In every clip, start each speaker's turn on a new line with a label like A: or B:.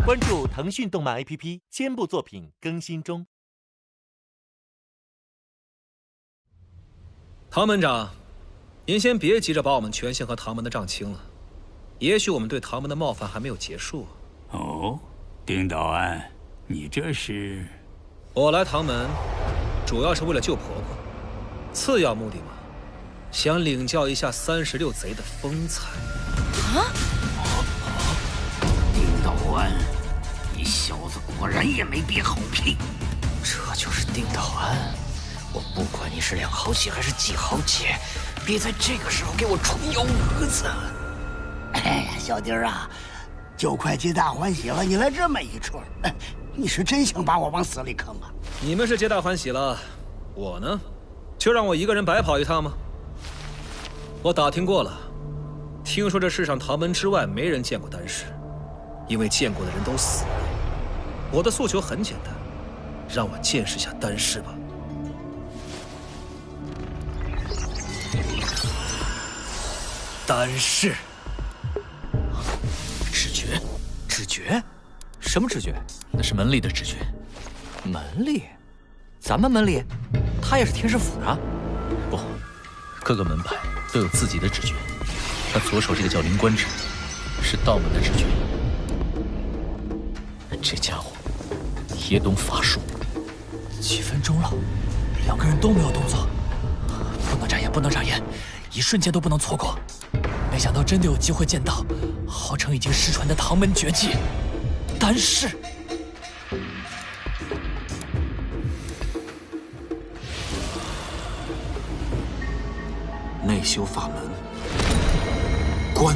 A: 关注腾讯动漫 APP， 肩部作品更新中。
B: 唐门长，您先别急着把我们全县和唐门的账清了，也许我们对唐门的冒犯还没有结束。
C: 哦，丁道安，你这是？
B: 我来唐门，主要是为了救婆婆，次要目的嘛，想领教一下36贼的风采。
D: 啊！
C: 丁道安，你小子果然也没憋好屁。
E: 这就是丁道安。我不管你是2豪杰还是几豪杰，别在这个时候给我出幺蛾子！
F: 哎呀，小丁啊，就快皆大欢喜了，你来这么一出，你是真想把我往死里坑啊？
B: 你们是皆大欢喜了，我呢，就让我一个人白跑一趟吗？我打听过了，听说这世上唐门之外没人见过丹氏，因为见过的人都死了。我的诉求很简单，让我见识下丹氏吧。丹氏，
E: 指诀，指诀，什么指诀？
G: 那是门里的指诀。
E: 门里？咱们门里？他也是天师府的？
G: 不，各个门派都有自己的指诀。他左手这个叫灵官指，是道门的指诀。这家伙也懂法术。
E: 几分钟了，2个人都没有动作，不能眨眼，不能眨眼，一瞬间都不能错过。没想到真的有机会见到号称已经失传的唐门绝技丹氏。
H: 内修法门，观。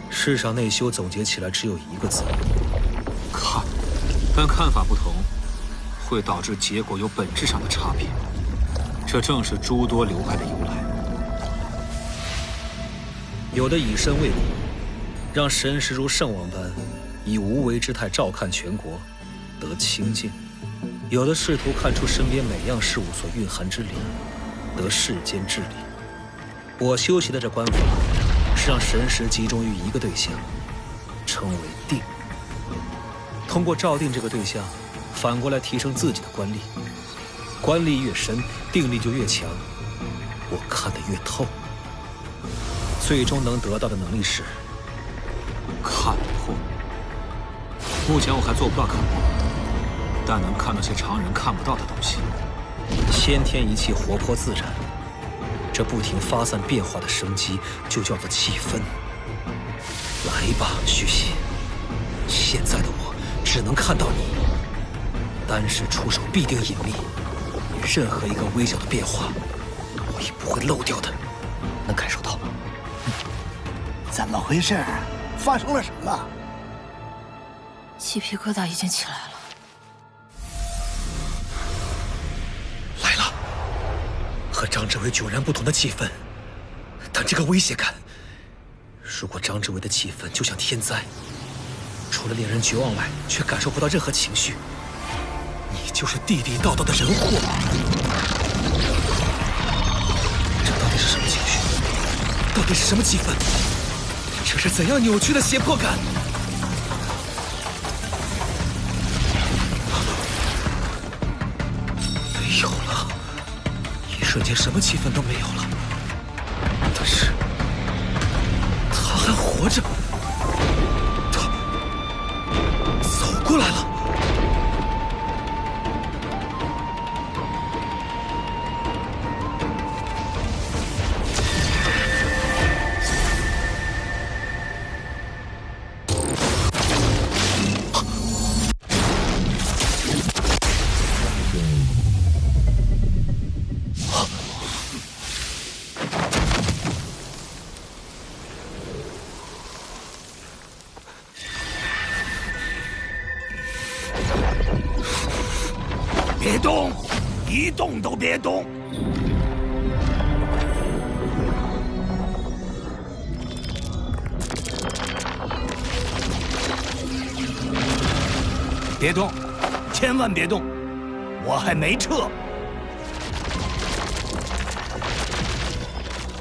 B: 世上内修总结起来只有一个字：
H: 看。但看法不同，会导致结果有本质上的差别。这正是诸多流派的由来。
B: 有的以身为国，让神识如圣王般以无为之态照看全国，得清净；有的试图看出身边每样事物所蕴含之理，得世间治理。我修习的这观法，是让神识集中于一个对象，称为定。通过照定这个对象，反过来提升自己的观力。观力越深，定力就越强。我看得越透，最终能得到的能力是
H: 看破。目前我还做不到看破，但能看到些常人看不到的东西。
B: 先天一气活泼自然，这不停发散变化的生机就叫做气氛。来吧，虚邪，现在的我只能看到你，丹氏出手必定隐秘，任何一个微小的变化，我也不会漏掉的。
E: 能感受到吗？
F: 怎么回事？发生了什么？
D: 鸡皮疙瘩已经起来了。
B: 来了，和张志伟迥然不同的气氛，但这个威胁感，如果张志伟的气氛就像天灾，除了令人绝望外，却感受不到任何情绪，你就是地地道道的人祸。这到底是什么情绪？到底是什么气氛？这是怎样扭曲的胁迫感？没有了，一瞬间什么气氛都没有了。但是，他还活着，他走过来了。
F: 别动，一动都别动！别动，千万别动，我还没撤。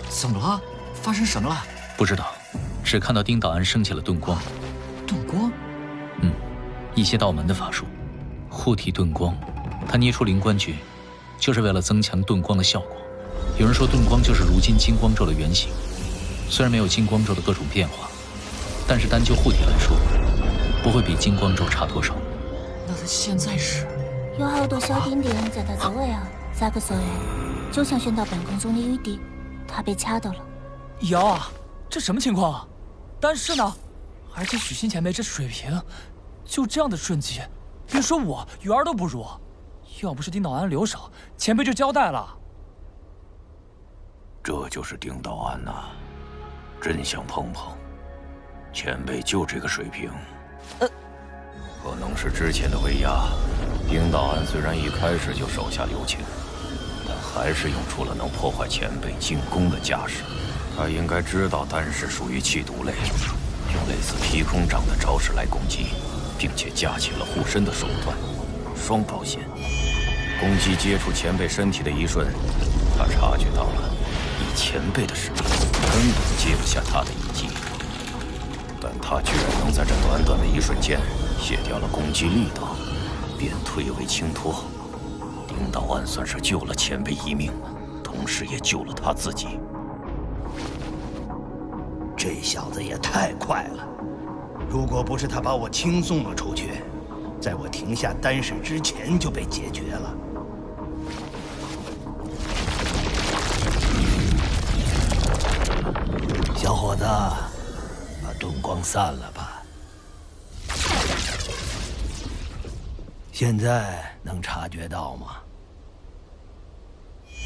E: 怎么了？发生什么了？
G: 不知道，只看到丁道安升起了遁光。
E: 遁光？
G: 一些道门的法术，护体遁光。他捏出灵官诀，就是为了增强遁光的效果。有人说遁光就是如今金光咒的原型，虽然没有金光咒的各种变化，但是单就护体来说，不会比金光咒差多少。
E: 那他现在是？
I: 有好多小丁丁在他周围啊，咋个说呢？就像悬到半空中的雨滴，他被卡到了。
E: 瑶啊，这什么情况？丹氏呢？而且许昕前辈这水平，就这样的瞬击，别说我鱼儿都不如。要不是丁道安留守，前辈就交代了。
C: 这就是丁道安呐，真想碰碰。前辈就这个水平，可能是之前的威压。丁道安虽然一开始就手下留情，但还是用出了能破坏前辈进攻的架势。他应该知道丹氏属于气毒类，用类似劈空掌的招式来攻击，并且架起了护身的手段，双保险。攻击接触前辈身体的一瞬，他察觉到了以前辈的实力根本接不下他的一击，但他居然能在这短短的一瞬间卸掉了攻击力道，便退为轻托。丁道安算是救了前辈一命，同时也救了他自己。
F: 这小子也太快了！如果不是他把我轻送了出去，在我停下丹氏之前就被解决了。小伙子，把遁光散了吧。现在能察觉到吗？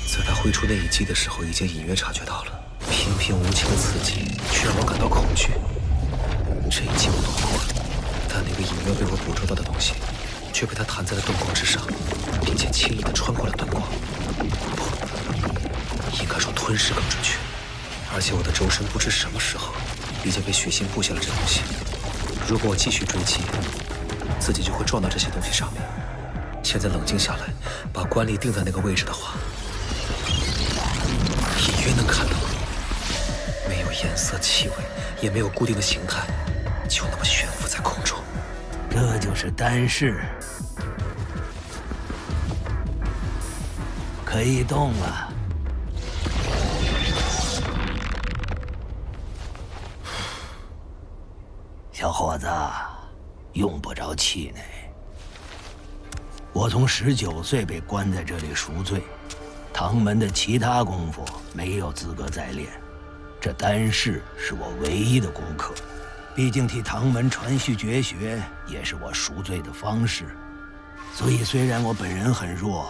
B: 在他挥出那一击的时候，已经隐约察觉到了。平平无奇的刺激，却让我感到恐惧。这一击我躲过了，但那个隐约被我捕捉到的东西，却被他弹在了遁光之上，并且轻易地穿过了遁光。不，应该说吞噬更准确。而且我的周身不知什么时候已经被许昕布下了这东西。如果我继续追击，自己就会撞到这些东西上面。现在冷静下来，把官力定在那个位置的话，隐约能看到。没有颜色、气味，也没有固定的形态，就那么悬浮在空中。
F: 这就是丹氏，可以动了。小伙子，用不着气馁。我从19岁被关在这里赎罪，唐门的其他功夫没有资格再练。这丹氏是我唯一的功课，毕竟替唐门传续绝学也是我赎罪的方式。所以虽然我本人很弱，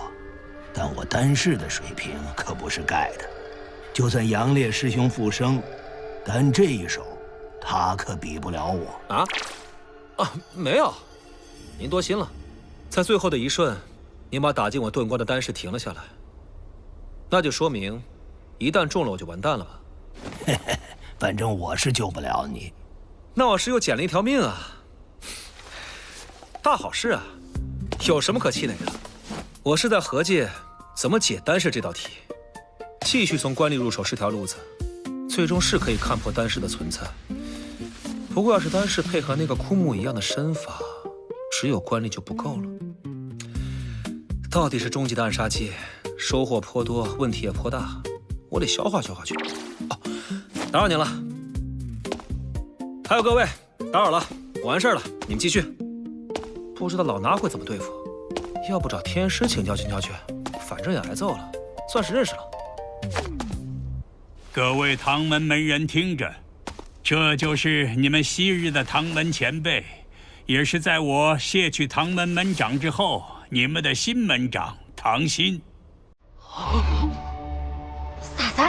F: 但我丹氏的水平可不是盖的。就算杨烈师兄复生，但这一手他可比不了我。
B: 没有，您多心了。在最后的一瞬，您把打进我遁光的丹氏停了下来，那就说明，一旦中了我就完蛋了吧？
F: 嘿嘿，反正我是救不了你。
B: 那我是又捡了一条命啊！大好事啊！有什么可气馁的？我是在合计怎么解丹氏这道题。继续从官吏入手是条路子，最终是可以看破丹氏的存在。不过要是丹氏配合那个枯木一样的身法，只有官吏就不够了。到底是终极的暗杀技，收获颇多，问题也颇大，我得消化消化去。打扰您了。还有各位，打扰了，我完事了，你们继续。不知道老衲会怎么对付，要不找天师请教请教去，反正也挨揍了，算是认识了。
J: 各位唐门门人听着，这就是你们昔日的唐门前辈，也是在我卸去唐门门长之后，你们的新门长唐鑫。
I: 啥子？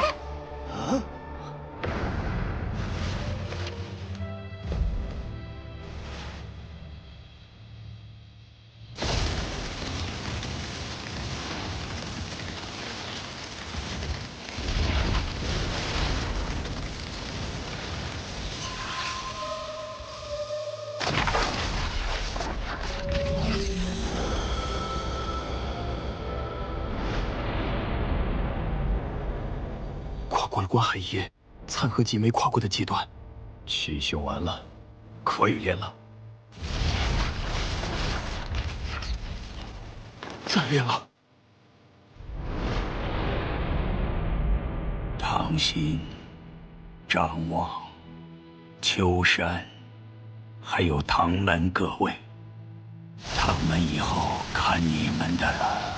K: 跨过了关海一，残荷戟没跨过的极端，气修完了，可以练了。再练了。
J: 唐心、张望、秋山，还有唐门各位，唐门以后看你们的了。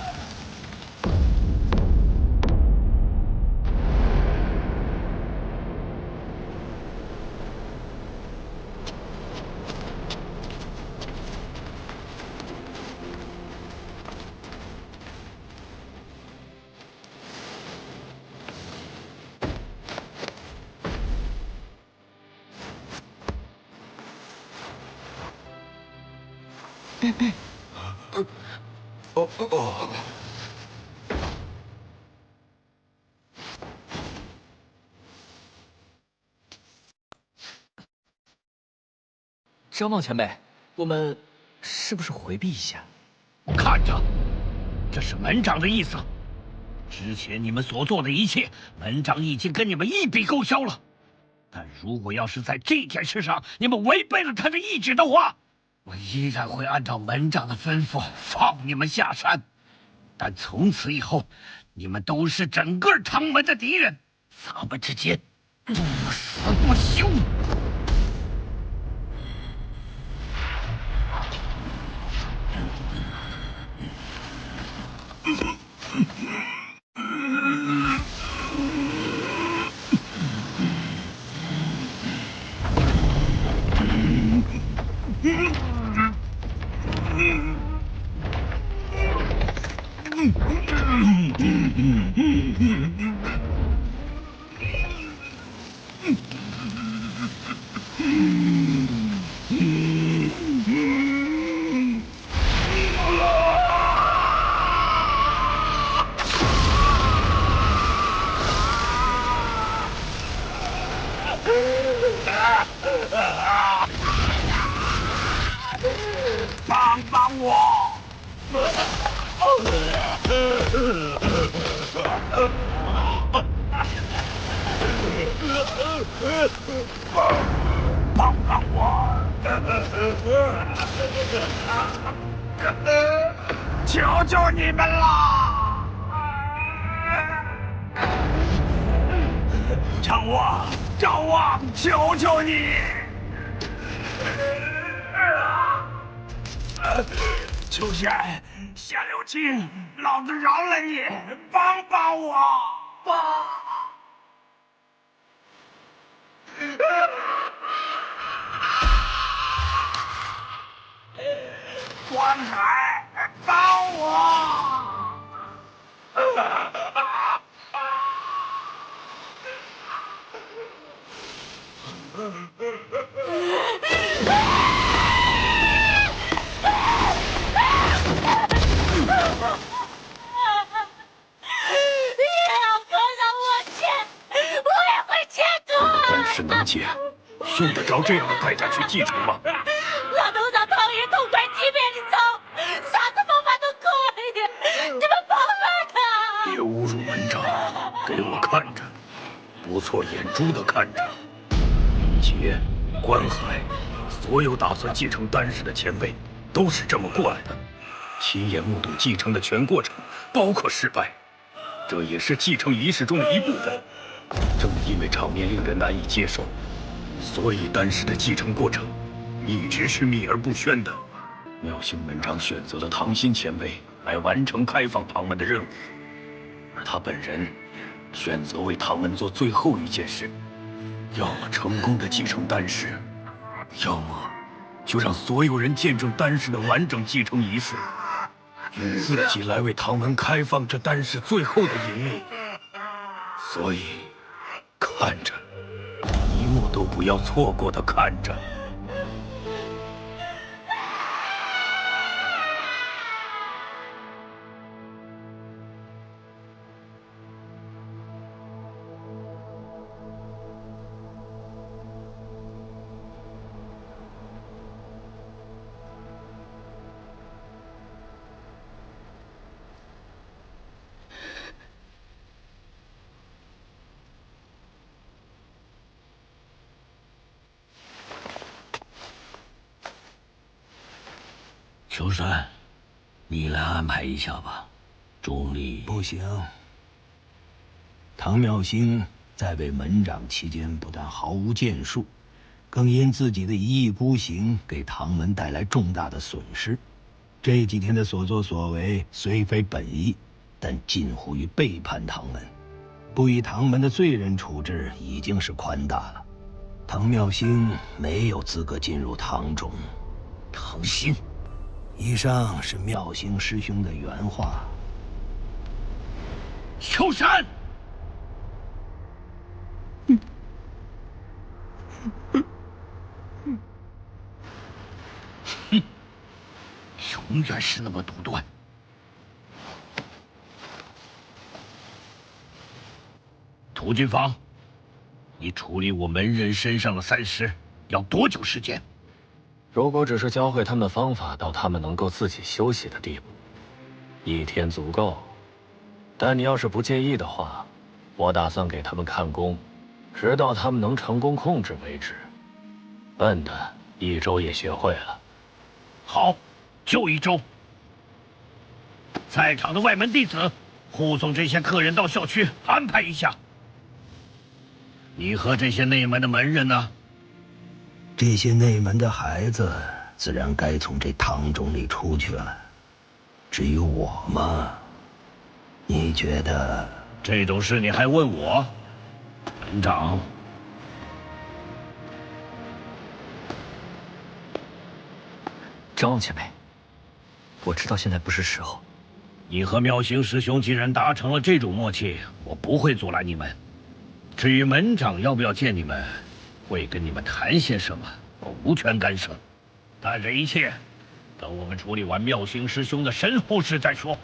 E: 张望前辈，我们是不是回避一下？
F: 看着，这是门长的意思。之前你们所做的一切，门长已经跟你们一笔勾销了。但如果要是在这件事上你们违背了他的意志的话，我依然会按照门长的吩咐放你们下山。但从此以后，你们都是整个唐门的敌人，咱们之间不死不休。
J: 帮帮我！帮帮我！求求你们啦！张望，张望，求求你！秋山、夏柳青，老子饶了你，帮帮我！帮！关海，帮我！
K: 丹氏能解，用得着这样的代价去继承吗？
I: 老头子唐爷痛快即便你走，啥子方法都可以，你们帮帮他！
K: 别侮辱门长，给我看着，不错眼珠的看着。林杰、关海，所有打算继承丹氏的前辈，都是这么过来的，亲眼目睹继承的全过程，包括失败，这也是继承仪式中的一部分。正因为场面令人难以接受，所以丹氏的继承过程一直是秘而不宣的。妙兴门长选择了唐心前辈来完成开放唐门的任务，而他本人选择为唐门做最后一件事，要么成功的继承丹氏，要么就让所有人见证丹氏的完整继承仪式，用自己来为唐门开放这丹氏最后的隐秘。所以，看着，一幕都不要错过的看着。
F: 秋山，你来安排一下吧。钟离不行。唐妙兴在位门长期间，不但毫无建树，更因自己的一意孤行，给唐门带来重大的损失。这几天的所作所为虽非本意，但近乎于背叛唐门。不以唐门的罪人处置，已经是宽大了。唐妙兴没有资格进入唐中。
K: 唐兴，
F: 以上是妙兴师兄的原话。
K: 秋山，永远是那么独断。涂军房，你处理我门人身上的3尸要多久时间？
B: 如果只是教会他们方法到他们能够自己休息的地步，1天足够。但你要是不介意的话，我打算给他们看功，直到他们能成功控制为止。笨的1周也学会了。
K: 好，就1周。在场的外门弟子护送这些客人到校区安排一下。你和这些内门的门人呢？
F: 这些内门的孩子自然该从这堂中里出去了。至于我嘛，你觉得？
K: 这种事你还问我？门长，
E: 张望前辈，我知道现在不是时候。
K: 你和妙行师兄既然达成了这种默契，我不会阻拦你们。至于门长要不要见你们，会跟你们谈些什么，我无权干涉。但这一切，等我们处理完妙行师兄的身后事再说。